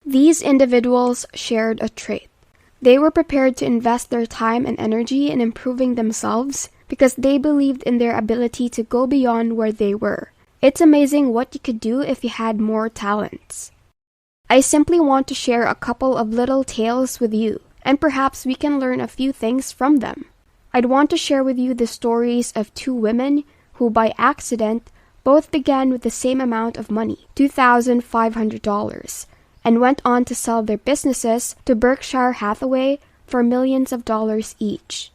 These individuals shared a trait. They were prepared to invest their time and energy in improving themselves because they believed in their ability to go beyond where they were. It's amazing what you could do if you had more talents. I simply want to share a couple of little tales with you, and perhaps we can learn a few things from them. I'd want to share with you the stories of two women who, by accident, both began with the same amount of money, $2,500, and went on to sell their businesses to Berkshire Hathaway for millions of dollars each.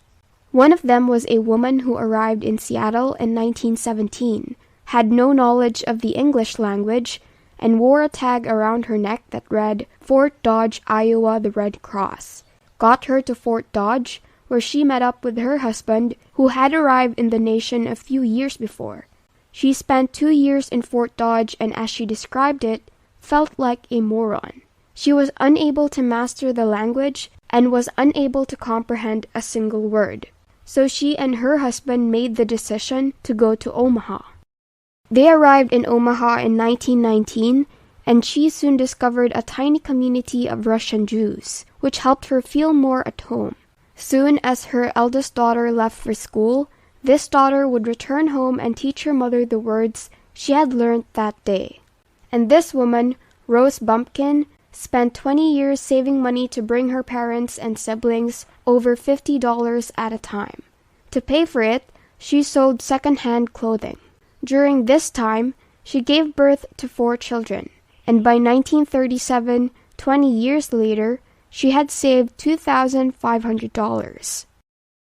One of them was a woman who arrived in Seattle in 1917, had no knowledge of the English language, and wore a tag around her neck that read, "Fort Dodge, Iowa, the Red Cross." Got her to Fort Dodge, where she met up with her husband, who had arrived in the nation a few years before. She spent 2 years in Fort Dodge and, as she described it, felt like a moron. She was unable to master the language and was unable to comprehend a single word. So she and her husband made the decision to go to Omaha. They arrived in Omaha in 1919, and she soon discovered a tiny community of Russian Jews, which helped her feel more at home. Soon as her eldest daughter left for school, this daughter would return home and teach her mother the words she had learned that day. And this woman, Rose Bumpkin, spent 20 years saving money to bring her parents and siblings over $50 at a time. To pay for it, she sold second-hand clothing. During this time, she gave birth to 4 children, and by 1937, 20 years later, she had saved $2,500.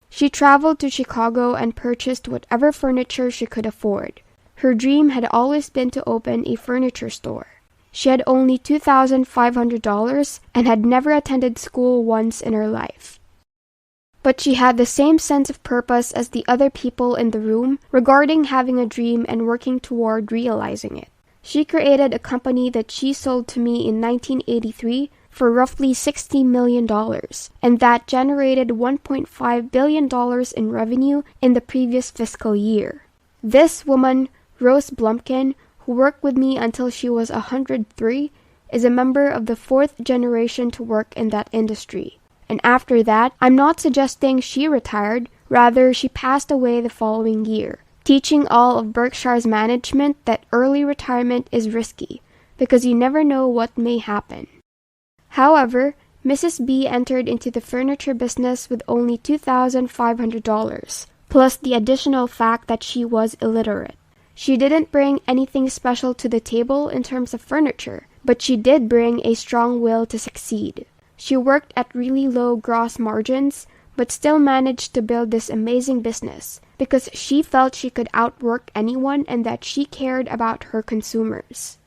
She traveled to Chicago and purchased whatever furniture she could afford. Her dream had always been to open a furniture store. She had only $2,500 and had never attended school once in her life. But she had the same sense of purpose as the other people in the room regarding having a dream and working toward realizing it. She created a company that she sold to me in 1983 for roughly $60 million, and that generated $1.5 billion in revenue in the previous fiscal year. This woman, Rose Blumpkin, who worked with me until she was 103, is a member of the 4th generation to work in that industry. And after that, I'm not suggesting she retired, rather she passed away the following year, teaching all of Berkshire's management that early retirement is risky, because you never know what may happen. However, Mrs. B entered into the furniture business with only $2,500, plus the additional fact that she was illiterate. She didn't bring anything special to the table in terms of furniture, but she did bring a strong will to succeed. She worked at really low gross margins, but still managed to build this amazing business because she felt she could outwork anyone and that she cared about her consumers.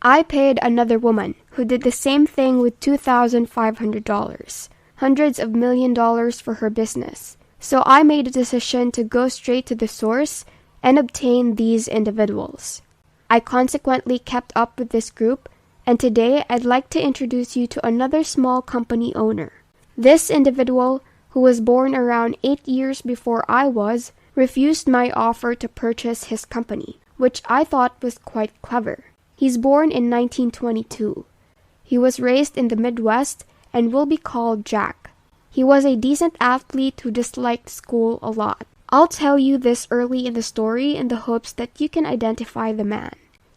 I paid another woman who did the same thing with $2,500, hundreds of $1,000,000 for her business. So I made a decision to go straight to the source and obtain these individuals. I consequently kept up with this group, and today I'd like to introduce you to another small company owner. This individual, who was born around 8 years before I was, refused my offer to purchase his company, which I thought was quite clever. He's born in 1922. He was raised in the Midwest and will be called Jack. He was a decent athlete who disliked school a lot. I'll tell you this early in the story in the hopes that you can identify the man.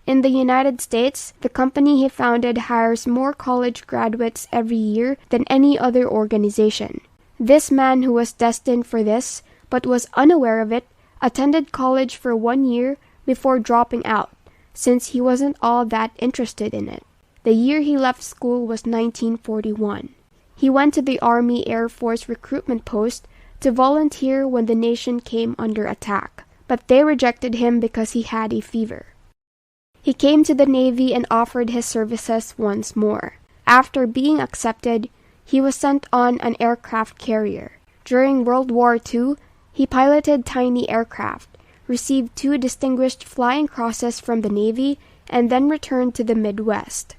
In the United States, the company he founded hires more college graduates every year than any other organization. This man, who was destined for this, but was unaware of it, attended college for 1 year before dropping out, since he wasn't all that interested in it. The year he left school was 1941. He went to the Army Air Force recruitment post to volunteer when the nation came under attack, but they rejected him because he had a fever. He came to the Navy and offered his services once more. After being accepted, he was sent on an aircraft carrier. During World War II, he piloted tiny aircraft, received 2 distinguished flying crosses from the Navy, and then returned to the Midwest.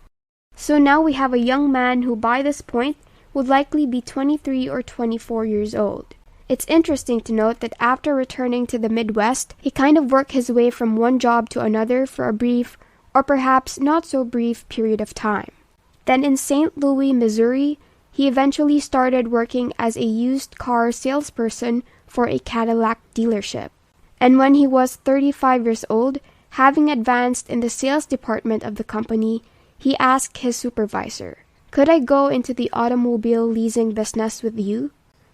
So now we have a young man who by this point would likely be 23 or 24 years old. It's interesting to note that after returning to the Midwest, he kind of worked his way from one job to another for a brief, or perhaps not so brief, period of time. Then in St. Louis, Missouri, he eventually started working as a used car salesperson for a Cadillac dealership. And when he was 35 years old, having advanced in the sales department of the company, he asked his supervisor, "Could I go into the automobile leasing business with you?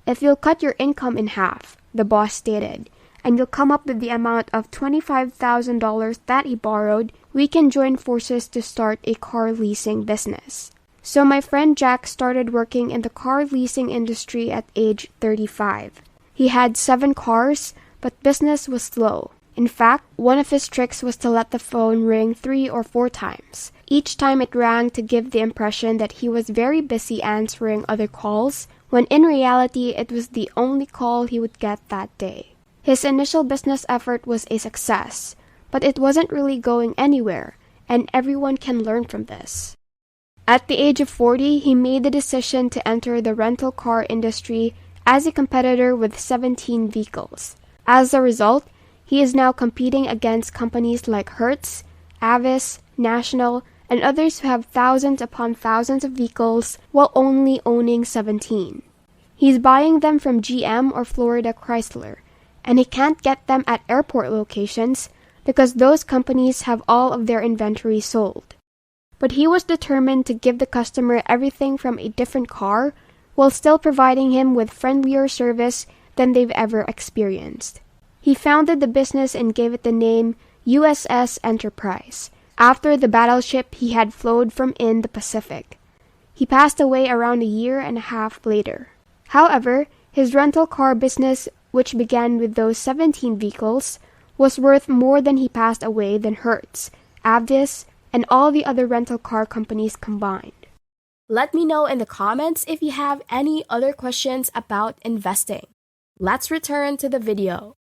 If you'll cut your income in half," the boss stated, "and you'll come up with the amount of $25,000 that he borrowed, we can join forces to start a car leasing business." So my friend Jack started working in the car leasing industry at age 35. He had 7 cars, but business was slow. In fact, one of his tricks was to let the phone ring 3 or 4 times. Each time it rang to give the impression that he was very busy answering other calls, when in reality it was the only call he would get that day. His initial business effort was a success, but it wasn't really going anywhere, and everyone can learn from this. At the age of 40, he made the decision to enter the rental car industry as a competitor with 17 vehicles. As a result, he is now competing against companies like Hertz, Avis, National, and others who have thousands upon thousands of vehicles while only owning 17. He's buying them from GM or Florida Chrysler, and he can't get them at airport locations because those companies have all of their inventory sold. But he was determined to give the customer everything from a different car while still providing him with friendlier service than they've ever experienced. He founded the business and gave it the name USS Enterprise, after the battleship he had flown from in the Pacific. He passed away around a year and a half later. However, his rental car business, which began with those 17 vehicles, was worth more than he passed away than Hertz, Avis, and all the other rental car companies combined. Let me know in the comments if you have any other questions about investing. Let's return to the video.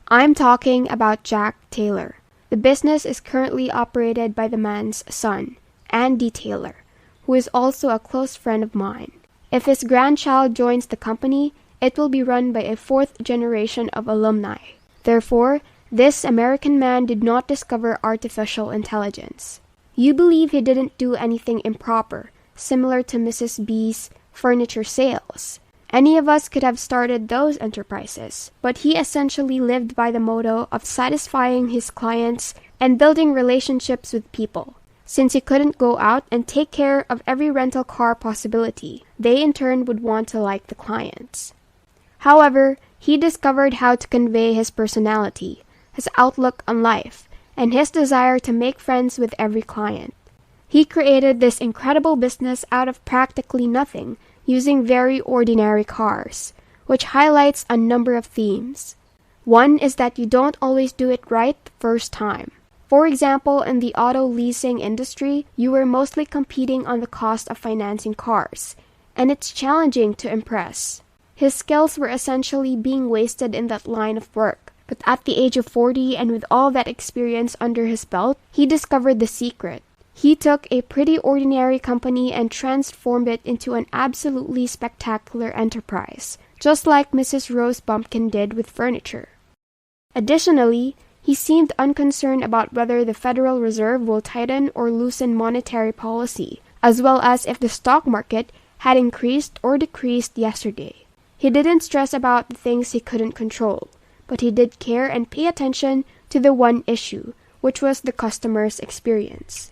I'm talking about Jack Taylor. The business is currently operated by the man's son, Andy Taylor, who is also a close friend of mine. If his grandchild joins the company, it will be run by a 4th generation of alumni. Therefore, this American man did not discover artificial intelligence. You believe he didn't do anything improper, similar to Mrs. B's furniture sales. Any of us could have started those enterprises, but he essentially lived by the motto of satisfying his clients and building relationships with people. Since he couldn't go out and take care of every rental car possibility, they in turn would want to like the clients. However, he discovered how to convey his personality, his outlook on life, and his desire to make friends with every client. He created this incredible business out of practically nothing, using very ordinary cars, which highlights a number of themes. One is that you don't always do it right the first time. For example, in the auto leasing industry, you were mostly competing on the cost of financing cars, and it's challenging to impress. His skills were essentially being wasted in that line of work, but at the age of 40 and with all that experience under his belt, he discovered the secret. He took a pretty ordinary company and transformed it into an absolutely spectacular enterprise, just like Mrs. Rose Bumpkin did with furniture. Additionally, he seemed unconcerned about whether the Federal Reserve will tighten or loosen monetary policy, as well as if the stock market had increased or decreased yesterday. He didn't stress about the things he couldn't control, but he did care and pay attention to the one issue, which was the customer's experience.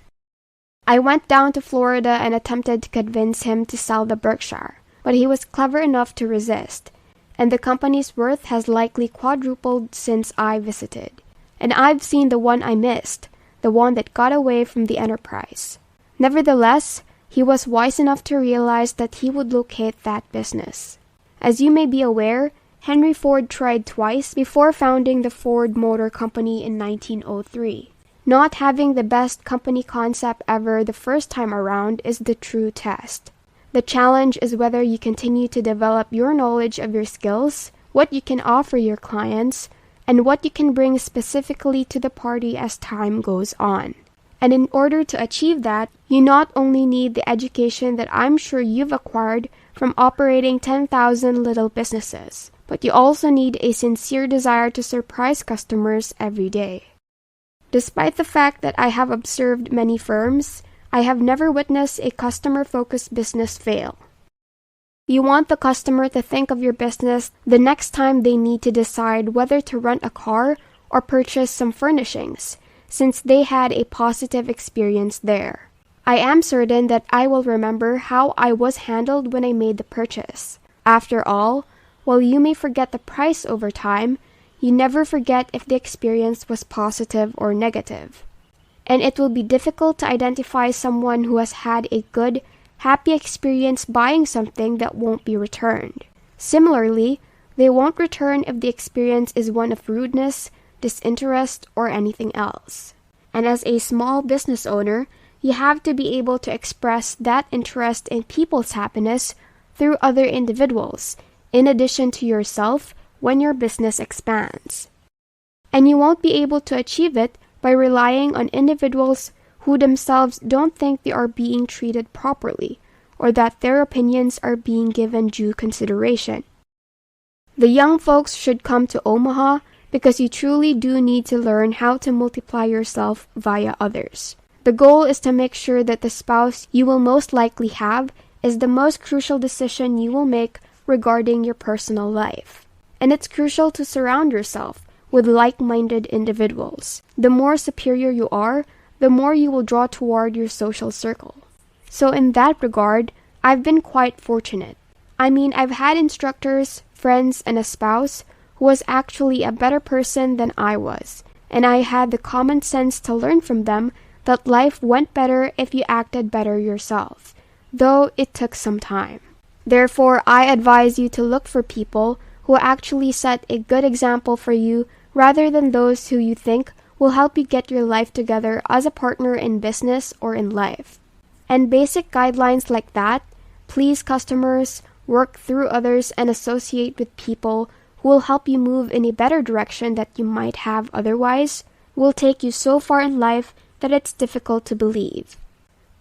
I went down to Florida and attempted to convince him to sell the Berkshire, but he was clever enough to resist, and the company's worth has likely quadrupled since I visited. And I've seen the one I missed, the one that got away from the enterprise. Nevertheless, he was wise enough to realize that he would locate that business. As you may be aware, Henry Ford tried twice before founding the Ford Motor Company in 1903. Not having the best company concept ever the first time around is the true test. The challenge is whether you continue to develop your knowledge of your skills, what you can offer your clients, and what you can bring specifically to the party as time goes on. And in order to achieve that, you not only need the education that I'm sure you've acquired from operating 10,000 little businesses, but you also need a sincere desire to surprise customers every day. Despite the fact that I have observed many firms, I have never witnessed a customer-focused business fail. You want the customer to think of your business the next time they need to decide whether to rent a car or purchase some furnishings, since they had a positive experience there. I am certain that I will remember how I was handled when I made the purchase. After all, while you may forget the price over time, you never forget if the experience was positive or negative. And it will be difficult to identify someone who has had a good, happy experience buying something that won't be returned. Similarly, they won't return if the experience is one of rudeness, disinterest, or anything else. And as a small business owner, you have to be able to express that interest in people's happiness through other individuals, in addition to yourself, when your business expands. And you won't be able to achieve it by relying on individuals who themselves don't think they are being treated properly, or that their opinions are being given due consideration. The young folks should come to Omaha because you truly do need to learn how to multiply yourself via others. The goal is to make sure that the spouse you will most likely have is the most crucial decision you will make regarding your personal life. And it's crucial to surround yourself with like-minded individuals. The more superior you are, the more you will draw toward your social circle. So in that regard, I've been quite fortunate. I've had instructors, friends, and a spouse who was actually a better person than I was, and I had the common sense to learn from them that life went better if you acted better yourself, though it took some time. Therefore, I advise you to look for people who actually set a good example for you rather than those who you think will help you get your life together as a partner in business or in life. And basic guidelines like that, please customers, work through others, and associate with people who will help you move in a better direction that you might have otherwise, will take you so far in life that it's difficult to believe.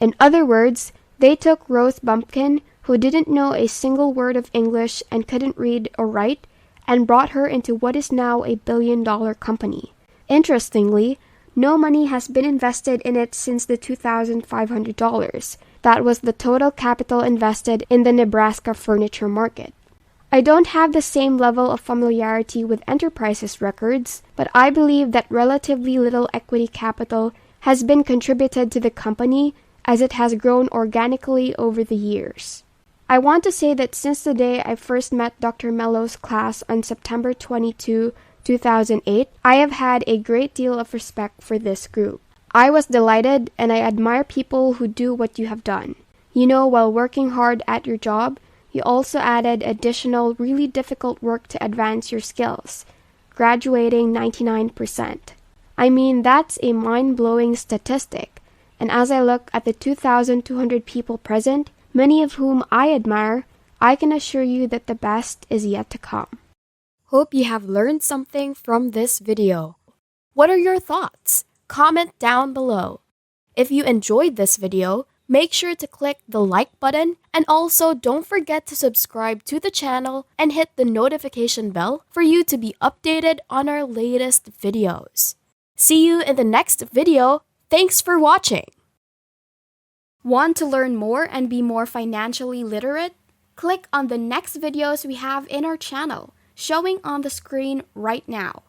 In other words, they took Rose Bumpkin, who didn't know a single word of English and couldn't read or write, and brought her into what is now a billion-dollar company. Interestingly, no money has been invested in it since the $2,500. That was the total capital invested in the Nebraska furniture market. I don't have the same level of familiarity with Enterprise's records, but I believe that relatively little equity capital has been contributed to the company as it has grown organically over the years. I want to say that since the day I first met Dr. Mello's class on September 22, 2008, I have had a great deal of respect for this group. I was delighted, and I admire people who do what you have done. While working hard at your job, you also added additional really difficult work to advance your skills, graduating 99%. That's a mind-blowing statistic, and as I look at the 2,200 people present, many of whom I admire, I can assure you that the best is yet to come. Hope you have learned something from this video. What are your thoughts? Comment down below. If you enjoyed this video, make sure to click the like button, and also don't forget to subscribe to the channel and hit the notification bell for you to be updated on our latest videos. See you in the next video. Thanks for watching. Want to learn more and be more financially literate? Click on the next videos we have in our channel, showing on the screen right now.